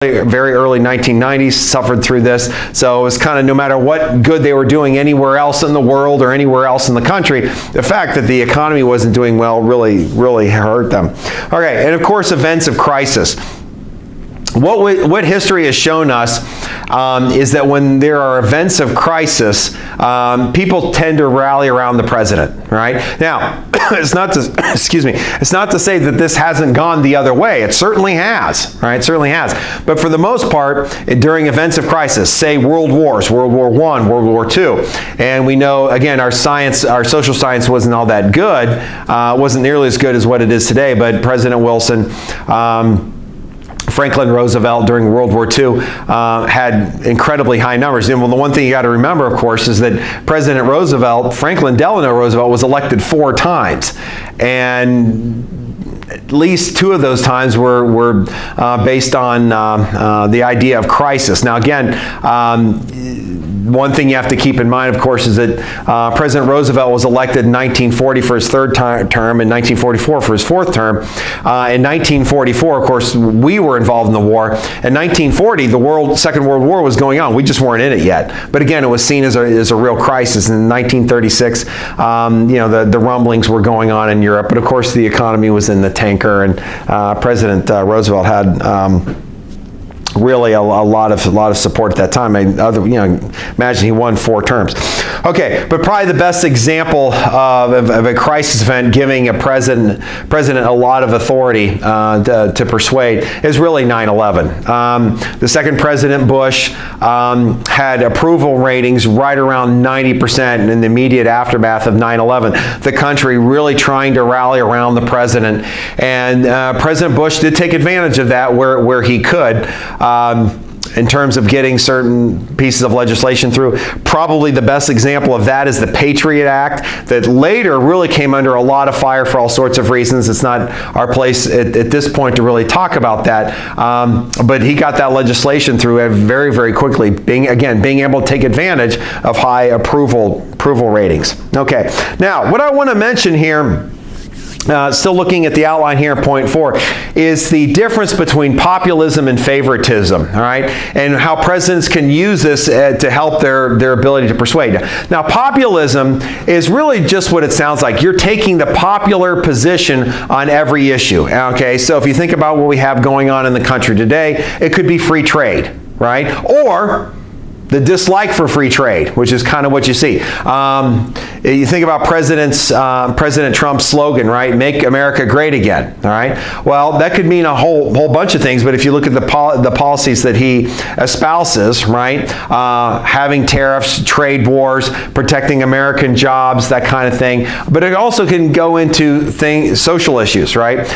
very early 1990s, suffered through this. So it was kind of no matter what good they were doing anywhere else in the world or anywhere else in the country, the fact that the economy wasn't doing well really hurt them. Okay, and of course, events of crisis. What history has shown us is that when there are events of crisis, people tend to rally around the president, right? Now, it's not to, it's not to say that this hasn't gone the other way. It certainly has, right? It certainly has. But for the most part, during events of crisis, say world wars, World War I, World War II, and we know, again, our social science wasn't all that good, wasn't nearly as good as what it is today, but President Wilson, Franklin Roosevelt during World War II had incredibly high numbers. And well, the one thing you got to remember, of course, is that President Roosevelt, Franklin Delano Roosevelt, was elected 4 times. And at least 2 of those times were based on the idea of crisis. Now, again, one thing you have to keep in mind, of course, is that President Roosevelt was elected in 1940 for his 3rd term and 1944 for his 4th term. In 1944, of course, we were involved in the war. In 1940, the Second World War was going on. We just weren't in it yet. But again, it was seen as a real crisis. In 1936, the rumblings were going on in Europe. But of course, the economy was in the tanker, and President Roosevelt had really a lot of support at that time. Imagine he won 4 terms. Okay, but probably the best example of a crisis event giving a president a lot of authority to persuade is really 9/11. The second President Bush had approval ratings right around 90% in the immediate aftermath of 9/11. The country really trying to rally around the president, and President Bush did take advantage of that where he could. In terms of getting certain pieces of legislation through. Probably the best example of that is the Patriot Act that later really came under a lot of fire for all sorts of reasons. It's not our place at this point to really talk about that. But he got that legislation through very quickly, being able to take advantage of high approval ratings. Okay, now what I want to mention here, still looking at the outline here, point 4, is the difference between populism and favoritism, all right? And how presidents can use this to help their ability to persuade. Now, populism is really just what it sounds like. You're taking the popular position on every issue, okay? So if you think about what we have going on in the country today, it could be free trade, right? Or the dislike for free trade, which is kind of what you see. You think about President Trump's slogan, right? Make America great again, all right? Well, that could mean a whole bunch of things, but if you look at the policies that he espouses, right? Having tariffs, trade wars, protecting American jobs, that kind of thing. But it also can go into social issues, right?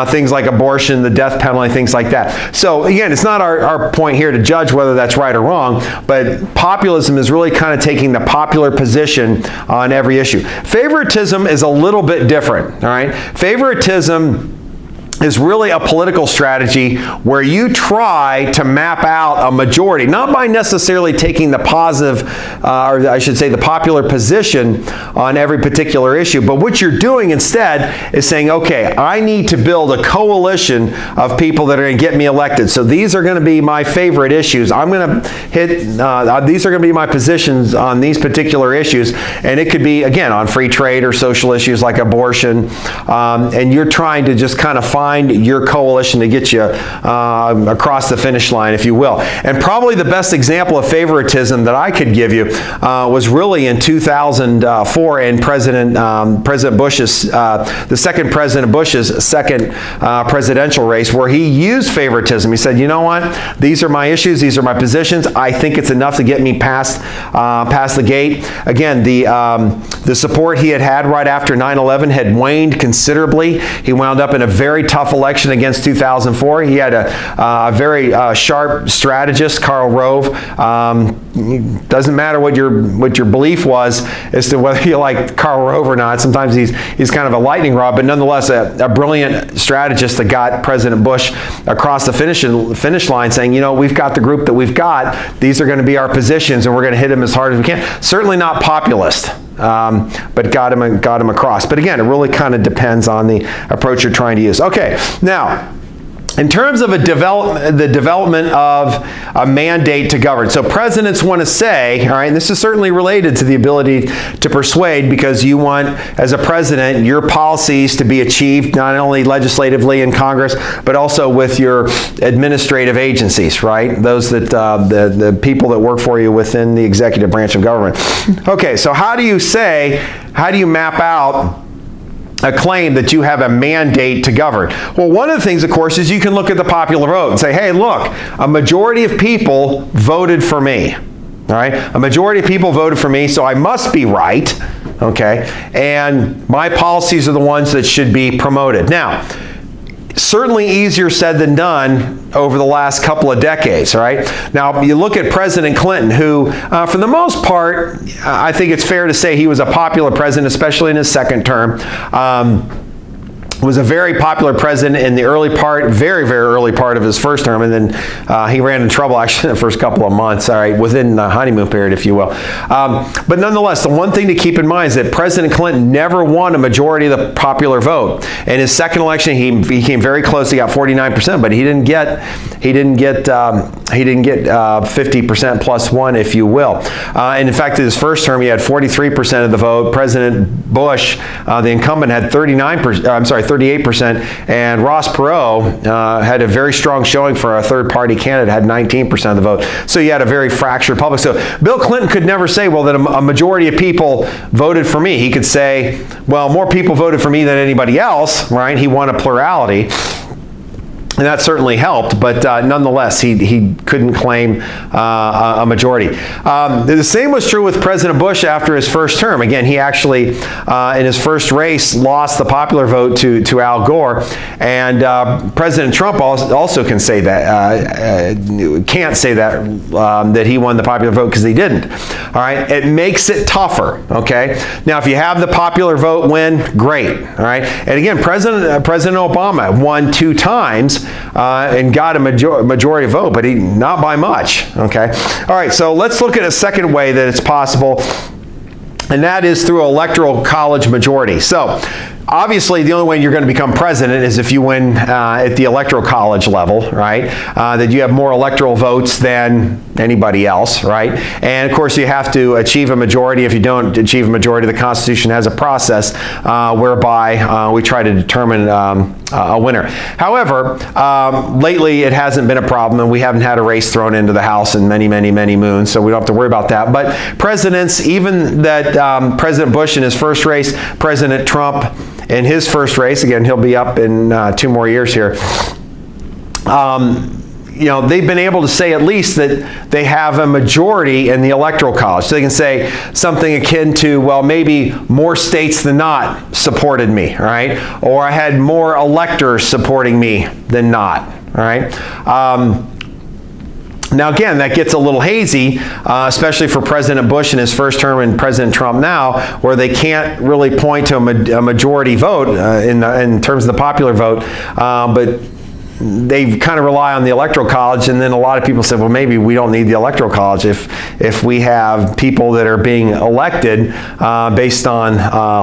Things like abortion, the death penalty, things like that. So again, it's not our point here to judge whether that's right or wrong, but populism is really kind of taking the popular position on every issue. Favoritism is a little bit different, all right? Favoritism is really a political strategy where you try to map out a majority, not by necessarily taking the positive, or I should say the popular position on every particular issue, but what you're doing instead is saying, okay, I need to build a coalition of people that are going to get me elected. So these are going to be my favorite issues. I'm going to hit, these are going to be my positions on these particular issues, and it could be, again, on free trade or social issues like abortion, and you're trying to just kind of find your coalition to get you across the finish line, if you will. And probably the best example of favoritism that I could give you was really in 2004 in President Bush's, the second President Bush's second presidential race, where he used favoritism. He said, you know what? These are my issues. These are my positions. I think it's enough to get me past the gate. Again, the support he had right after 9/11 had waned considerably. He wound up in a very tough election against 2004. He had a very sharp strategist, Karl Rove. Doesn't matter what your belief was as to whether you like Karl Rove or not. Sometimes he's kind of a lightning rod, but nonetheless a brilliant strategist that got President Bush across the finish line, saying, you know, we've got the group that we've got. These are going to be our positions, and we're going to hit them as hard as we can. Certainly not populist. But got him across. But again, it really kind of depends on the approach you're trying to use. Okay, now in terms of the development of a mandate to govern. So presidents want to say, all right, and this is certainly related to the ability to persuade, because you want, as a president, your policies to be achieved not only legislatively in Congress, but also with your administrative agencies, right? Those that, the people that work for you within the executive branch of government. Okay, so how do you map out a claim that you have a mandate to govern? Well, one of the things, of course, is you can look at the popular vote and say, hey, look, a majority of people voted for me. All right? A majority of people voted for me, so I must be right. Okay? And my policies are the ones that should be promoted. Now, certainly easier said than done over the last couple of decades, right? Now, you look at President Clinton, who, for the most part, I think it's fair to say he was a popular president, especially in his second term. Was a very popular president in the early part, very, very early part of his first term, and then he ran into trouble actually in the first couple of months, all right, within the honeymoon period, if you will. But nonetheless, the one thing to keep in mind is that President Clinton never won a majority of the popular vote. In his second election, he came very close. He got 49%, but he didn't get 50% plus one, if you will. And in fact, in his first term, he had 43% of the vote. President Bush, the incumbent, had 38%, and Ross Perot had a very strong showing for a third-party candidate, had 19% of the vote. So you had a very fractured public. So Bill Clinton could never say, well, that a majority of people voted for me. He could say, well, more people voted for me than anybody else, right? He won a plurality. And that certainly helped, but nonetheless, he couldn't claim a majority. The same was true with President Bush after his first term. Again, he actually, in his first race, lost the popular vote to Al Gore. And President Trump also can say that, can't say that he won the popular vote, because he didn't. All right, it makes it tougher. Okay, now if you have the popular vote win, great. All right, and again, President Obama won 2 times. And got a majority vote, but not by much. Okay. All right. So let's look at a second way that it's possible, and that is through electoral college majority. So obviously, the only way you're going to become president is if you win at the electoral college level, right? That you have more electoral votes than anybody else, right? And of course, you have to achieve a majority. If you don't achieve a majority, the Constitution has a process whereby we try to determine a winner. However, lately it hasn't been a problem, and we haven't had a race thrown into the House in many, many, many moons, so we don't have to worry about that. But presidents, even that President Bush in his first race, President Trump in his first race, again, he'll be up in 2 more years here, they've been able to say at least that they have a majority in the electoral college. So they can say something akin to, well, maybe more states than not supported me, right? Or I had more electors supporting me than not, right? Now, again, that gets a little hazy, especially for President Bush in his first term and President Trump now, where they can't really point to a majority vote in terms of the popular vote, but they kind of rely on the electoral college. And then a lot of people say, well, maybe we don't need the electoral college if we have people that are being elected based on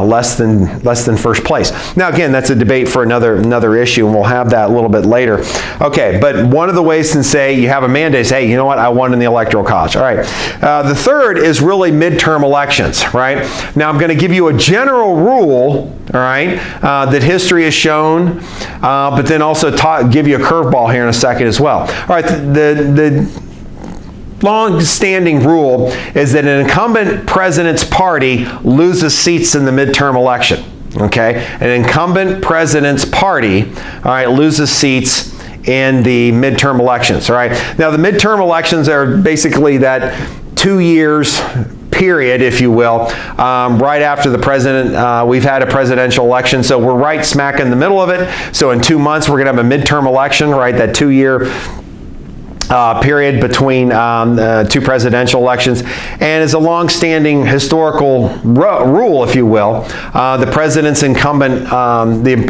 less than first place. Now, again, that's a debate for another issue, and we'll have that a little bit later. Okay, but one of the ways to say you have a mandate is, hey, you know what, I won in the electoral college. All right. The third is really midterm elections, right? Now, I'm going to give you a general rule, all right, that history has shown, but then also give you a curveball here in a second as well. All right, the long-standing rule is that an incumbent president's party loses seats in the midterm election. Okay, an incumbent president's party, all right, loses seats in the midterm elections. All right, now the midterm elections are basically that 2 years period, if you will, right after the president, we've had a presidential election, so we're right smack in the middle of it. So in 2 months, we're going to have a midterm election, right, that 2-year period between 2 presidential elections. And as a long-standing historical rule, if you will, the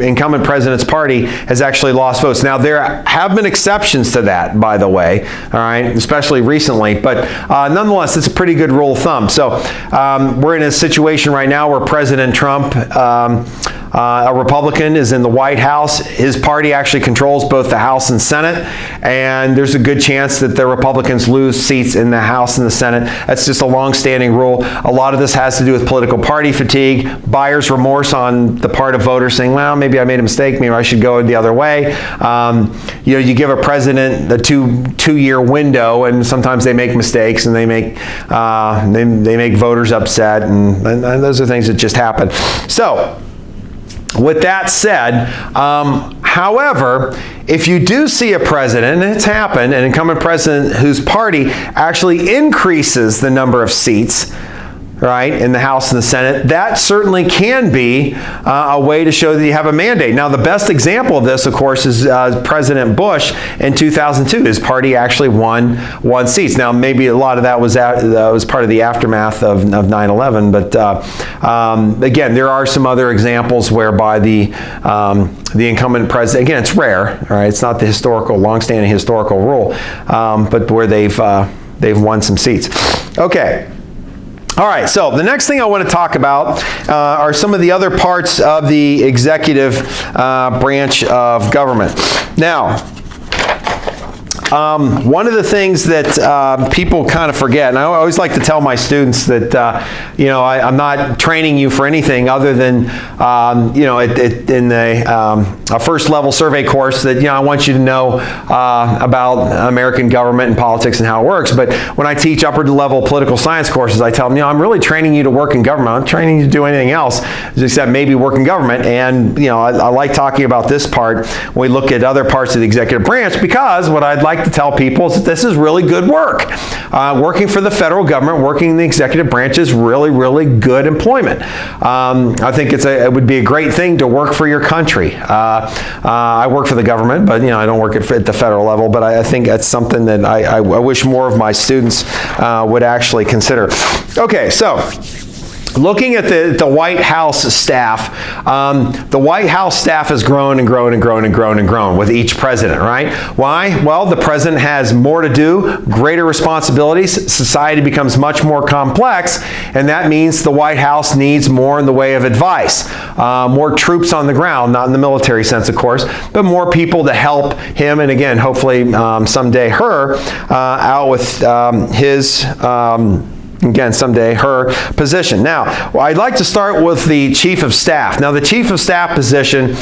incumbent president's party has actually lost votes. Now, there have been exceptions to that, by the way, all right, especially recently, but nonetheless, it's a pretty good rule of thumb. So we're in a situation right now where President Trump a Republican is in the White House, his party actually controls both the House and Senate, and there's a good chance that the Republicans lose seats in the House and the Senate. That's just a long-standing rule. A lot of this has to do with political party fatigue, buyer's remorse on the part of voters saying, well, maybe I made a mistake, maybe I should go the other way. You give a president a two-year window, and sometimes they make mistakes, and they make voters upset, and those are things that just happen. So, with that said, however, if you do see a president, and it's happened, an incumbent president whose party actually increases the number of seats, right, in the House and the Senate, that certainly can be a way to show that you have a mandate. Now, the best example of this, of course, is President Bush in 2002. His party actually won seats. Now, maybe a lot of that was part of the aftermath of 9/11, but again, there are some other examples whereby the incumbent president, again, it's rare, right? It's not the long-standing historical rule, but where they've won some seats. Okay. All right, so the next thing I want to talk about are some of the other parts of the executive branch of government. Now, one of the things that people kind of forget, and I always like to tell my students that, I'm not training you for anything other than, in a first level survey course that, I want you to know about American government and politics and how it works. But when I teach upper level political science courses, I tell them, I'm really training you to work in government. I'm not training you to do anything else except maybe work in government. And, I like talking about this part when we look at other parts of the executive branch, because what I'd like to tell people is that this is really good work. Working for the federal government, working in the executive branch is really, really good employment. I think it would be a great thing to work for your country. I work for the government, but I don't work at the federal level. But I think that's something that I wish more of my students would actually consider. Okay, so. Looking at the White House staff, the White House staff has grown and grown and grown and grown and grown with each president, right? Why? Well, the president has more to do, greater responsibilities, society becomes much more complex, and that means the White House needs more in the way of advice. More troops on the ground, not in the military sense, of course, but more people to help him, and again, hopefully someday her, out with his... again, someday, her position. Now, I'd like to start with the Chief of Staff. Now, the Chief of Staff position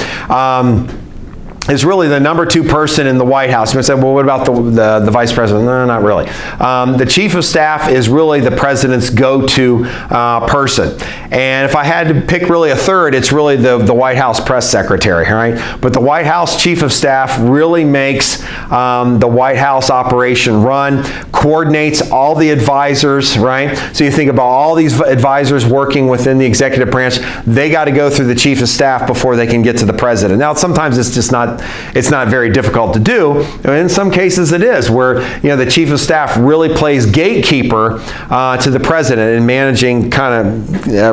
is really the number 2 person in the White House. You might say, well, what about the Vice President? No, not really. The Chief of Staff is really the President's go-to person. And if I had to pick really a third, it's really the White House Press Secretary, right? But the White House Chief of Staff really makes the White House operation run, coordinates all the advisors, right? So you think about all these advisors working within the executive branch, they got to go through the Chief of Staff before they can get to the President. Now, sometimes it's just not very difficult to do. In some cases it is, where the Chief of Staff really plays gatekeeper to the President in managing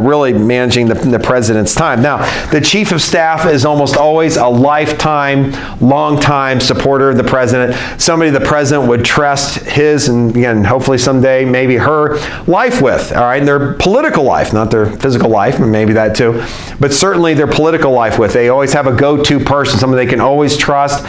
really managing the President's time. Now, the Chief of Staff is almost always a long-time supporter of the President, somebody the President would trust his, and again, hopefully someday, maybe her life with, all right, and their political life, not their physical life, maybe that too, but certainly their political life with. They always have a go-to person, somebody they can always trust,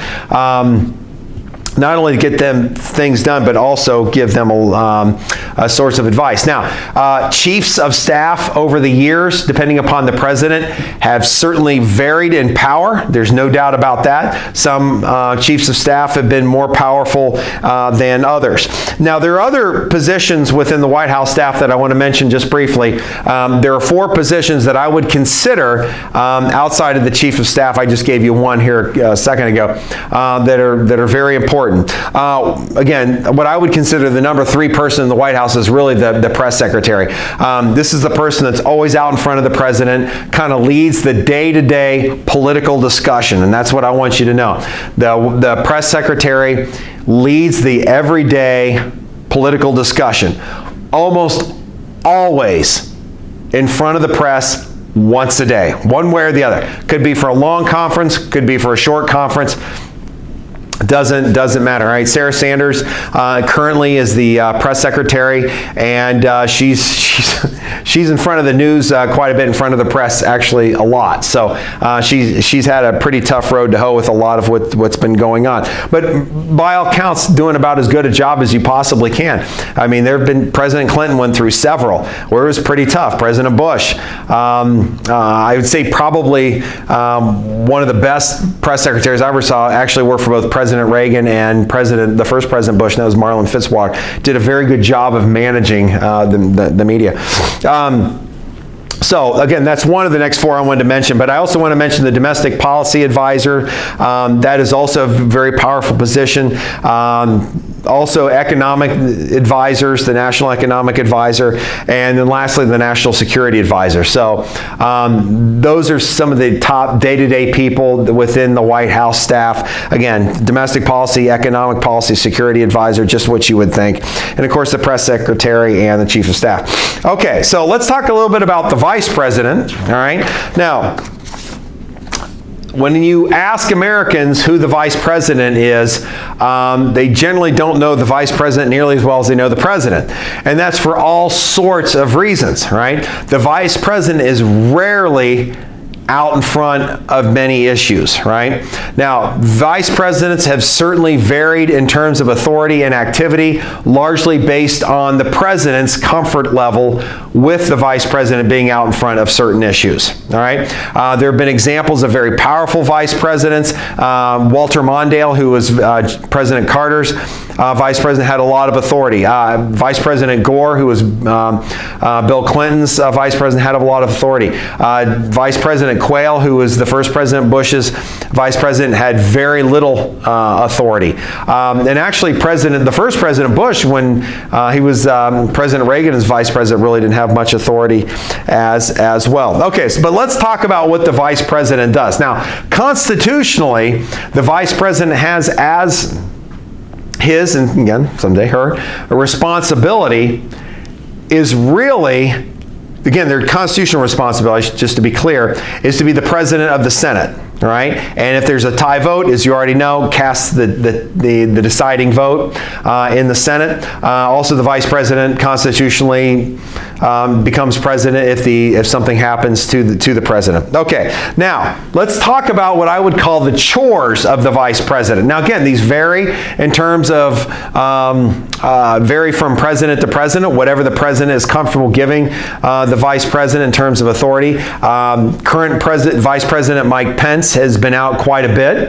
not only to get them things done, but also give them a source of advice. Now, chiefs of staff over the years, depending upon the president, have certainly varied in power. There's no doubt about that. Some chiefs of staff have been more powerful than others. Now, there are other positions within the White House staff that I want to mention just briefly. There are 4 positions that I would consider outside of the chief of staff. I just gave you one here a second ago that are very important. Again, what I would consider the number 3 person in the White House is really the press secretary. This is the person that's always out in front of the president, kind of leads the day-to-day political discussion, and that's what I want you to know. The press secretary leads the everyday political discussion, almost always in front of the press once a day, one way or the other. Could be for a long conference, could be for a short conference. Doesn't matter, right? Sarah Sanders currently is the press secretary, and she's in front of the news quite a bit, in front of the press actually a lot. So she's had a pretty tough road to hoe with a lot of what's been going on. But by all counts, doing about as good a job as you possibly can. I mean, President Clinton went through several where it was pretty tough. President Bush, I would say probably one of the best press secretaries I ever saw actually worked for both President Reagan and the first President Bush, and that was Marlon Fitzwater. Did a very good job of managing the media. So again, that's one of the next four I wanted to mention, but I also want to mention the Domestic Policy Advisor. That is also a very powerful position. Also economic advisors, the National Economic Advisor, and then lastly the National Security Advisor. So those are some of the top day-to-day people within the White House staff. Again, domestic policy, economic policy, security advisor, just what you would think. And of course the press secretary and the chief of staff. Okay, so let's talk a little bit about the vice president. All right, now when you ask Americans who the vice president is, they generally don't know the vice president nearly as well as they know the president. And that's for all sorts of reasons, right? The vice president is rarely out in front of many issues, right? Now, vice presidents have certainly varied in terms of authority and activity, largely based on the president's comfort level with the vice president being out in front of certain issues, all right? There have been examples of very powerful vice presidents. Walter Mondale, who was President Carter's vice president, had a lot of authority. Vice President Gore, who was Bill Clinton's vice president, had a lot of authority. Vice President Quayle, who was the first President Bush's vice president, had very little authority. And actually, the first President Bush, when he was President Reagan's vice president, really didn't have much authority as well. Okay, but let's talk about what the vice president does. Now, constitutionally, the vice president has as his, and again, someday her, responsibility is really, again, their constitutional responsibility, just to be clear, is to be the president of the Senate, right? And if there's a tie vote, as you already know, casts the deciding vote in the Senate. Also, the vice president constitutionally becomes president if something happens to the president. Okay, now let's talk about what I would call the chores of the vice president. Now, again, these vary in terms of vary from president to president, whatever the president is comfortable giving the vice president in terms of authority. Current Vice President Mike Pence has been out quite a bit,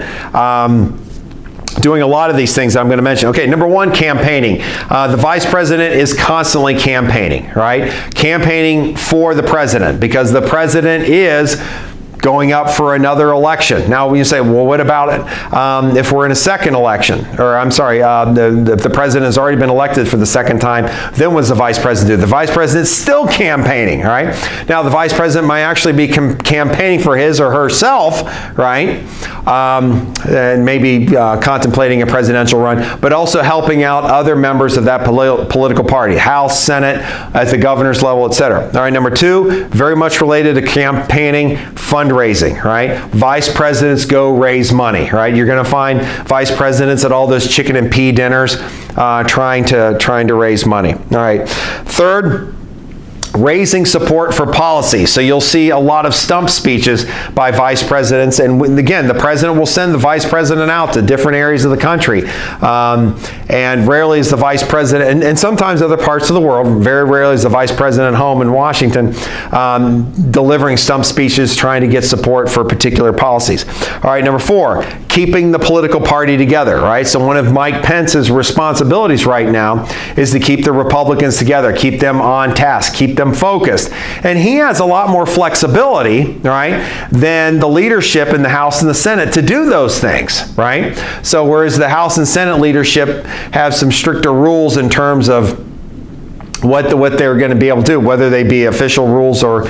doing a lot of these things I'm going to mention. Okay, number one, campaigning. The vice president is constantly campaigning, right? Campaigning for the president, because the president is going up for another election. Now, when you say, well, what about it if we're in a second election? Or, I'm sorry, the president has already been elected for the second time, then what does the vice president do? The vice president is still campaigning, right? Now, the vice president might actually be campaigning for his or herself, right? And maybe contemplating a presidential run, but also helping out other members of that political party, House, Senate, at the governor's level, etc. All right, number two, very much related to campaigning, fundraising, right? Vice presidents go raise money, right? You're going to find vice presidents at all those chicken and pea dinners trying to raise money. All right. Third, raising support for policy. So you'll see a lot of stump speeches by vice presidents, and again, the president will send the vice president out to different areas of the country, and rarely is the vice president, and sometimes other parts of the world, very rarely is the vice president home in Washington delivering stump speeches trying to get support for particular policies. All right, number four, keeping the political party together, right? So one of Mike Pence's responsibilities right now is to keep the Republicans together, keep them on task, keep them focused. And he has a lot more flexibility, right, than the leadership in the House and the Senate to do those things, right? So whereas the House and Senate leadership have some stricter rules in terms of what they're going to be able to do, whether they be official rules or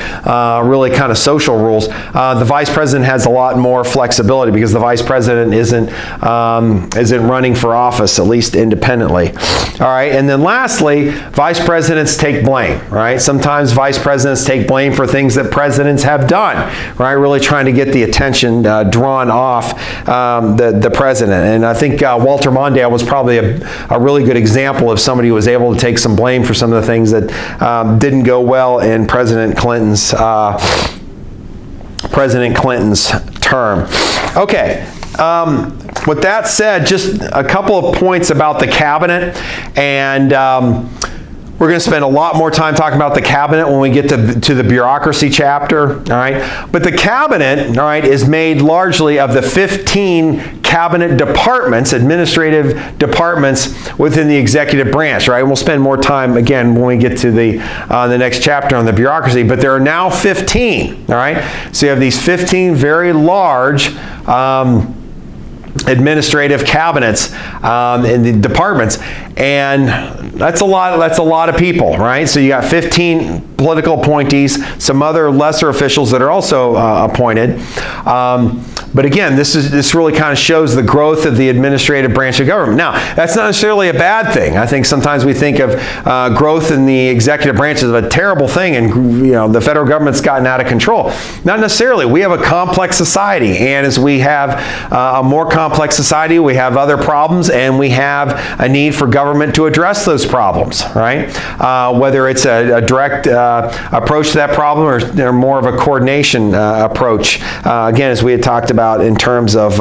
really kind of social rules. The vice president has a lot more flexibility because the vice president isn't running for office, at least independently. All right, and then lastly, vice presidents take blame, right? Sometimes vice presidents take blame for things that presidents have done, right? Really trying to get the attention drawn off the president. And I think Walter Mondale was probably a really good example of somebody who was able to take some blame for some of the things that didn't go well in President Clinton's term. Okay. With that said, just a couple of points about the cabinet, and we're going to spend a lot more time talking about the cabinet when we get to the bureaucracy chapter, all right? But the cabinet, all right, is made largely of the 15 cabinet departments, administrative departments within the executive branch, right? We'll spend more time, again, when we get to the next chapter on the bureaucracy, but there are now 15, all right? So you have these 15 very large administrative cabinets in the departments, and that's a lot of people, right? So you got 15 political appointees, some other lesser officials that are also appointed. But again, this really kind of shows the growth of the administrative branch of government. Now, that's not necessarily a bad thing. I think sometimes we think of growth in the executive branch as a terrible thing, and the federal government's gotten out of control. Not necessarily. We have a complex society, and as we have a more complex society, we have other problems, and we have a need for government to address those problems, right? Whether it's a direct approach to that problem or more of a coordination approach. Again, as we had talked about in terms of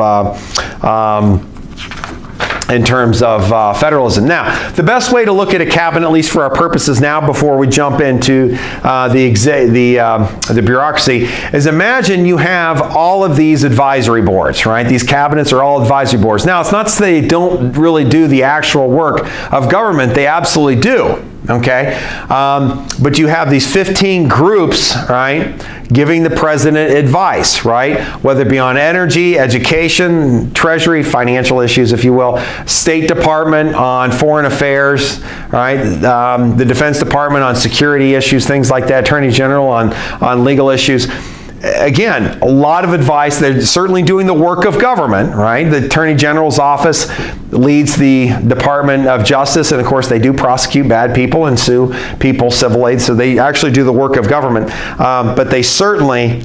federalism. Now, the best way to look at a cabinet, at least for our purposes now, before we jump into the bureaucracy, is imagine you have all of these advisory boards, right? These cabinets are all advisory boards. Now, it's not to say they don't really do the actual work of government. They absolutely do. Okay, but you have these 15 groups, right, giving the president advice, right, whether it be on energy, education, treasury, financial issues, if you will, State Department on foreign affairs, right, the Defense Department on security issues, things like that, Attorney General on legal issues. Again, a lot of advice. They're certainly doing the work of government, right? The Attorney General's office leads the Department of Justice, and of course they do prosecute bad people and sue people civilly, so they actually do the work of government, but they certainly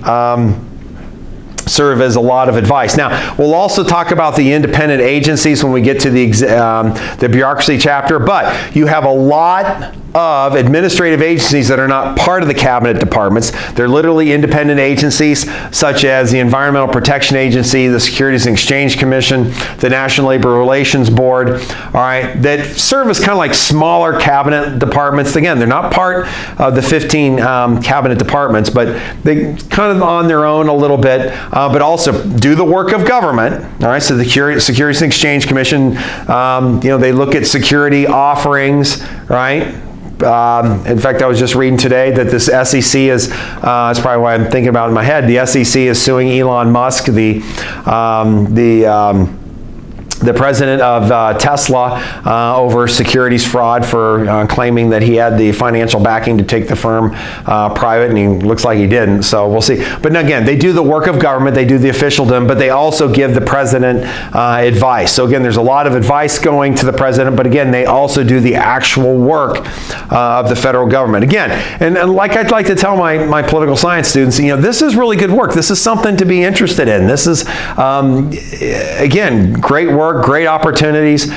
serve as a lot of advice. Now, we'll also talk about the independent agencies when we get to the bureaucracy chapter, but you have a lot of administrative agencies that are not part of the cabinet departments. They're literally independent agencies, such as the Environmental Protection Agency, the Securities and Exchange Commission, the National Labor Relations Board, all right, that serve as kind of like smaller cabinet departments. Again, they're not part of the 15 cabinet departments, but they kind of on their own a little bit, but also do the work of government, all right? So the Securities and Exchange Commission, they look at security offerings, right? In fact, I was just reading today that this SEC is, that's probably why I'm thinking about it in my head, the SEC is suing Elon Musk, the president of Tesla, over securities fraud for claiming that he had the financial backing to take the firm private, and he looks like he didn't, so we'll see. But again, they do the work of government, they do the officialdom, but they also give the president advice. So again, there's a lot of advice going to the president, but again, they also do the actual work of the federal government. Again, and like I'd like to tell my political science students, this is really good work. This is something to be interested in. This is, again, great work, great opportunities,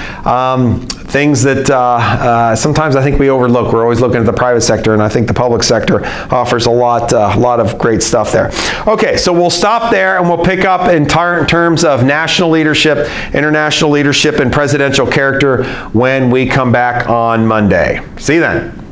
things that sometimes I think we overlook. We're always looking at the private sector, and I think the public sector offers a lot of great stuff there. Okay, so we'll stop there, and we'll pick up in terms of national leadership, international leadership, and presidential character when we come back on Monday. See you then.